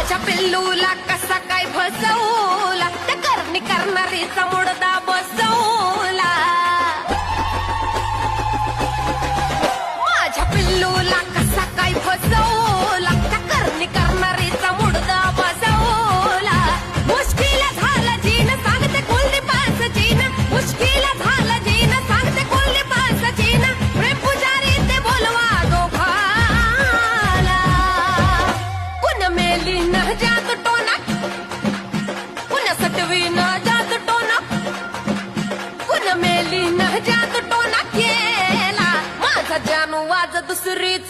माझ्या पिल्लूला कसा काय फसवला, त्या करणी करणारीचा मुडदा बसवला. माझ्या पिल्लूला कसा काय फसवला, त्या करणी करणारीचा मुडदा बसवला. मुश्किल झालं जीन सांगते कुलदीपाचं जीन, मुश्किल झालं जीन सांगते कुलदीपाचं जीन. प्रेम पुजारी ते बोलवा दोघाला. कुण मेली न जात टोना, कुण सटवी न जात टोना, कुण मेली न जात टोना केला. माझा जानू वाज दुसरीच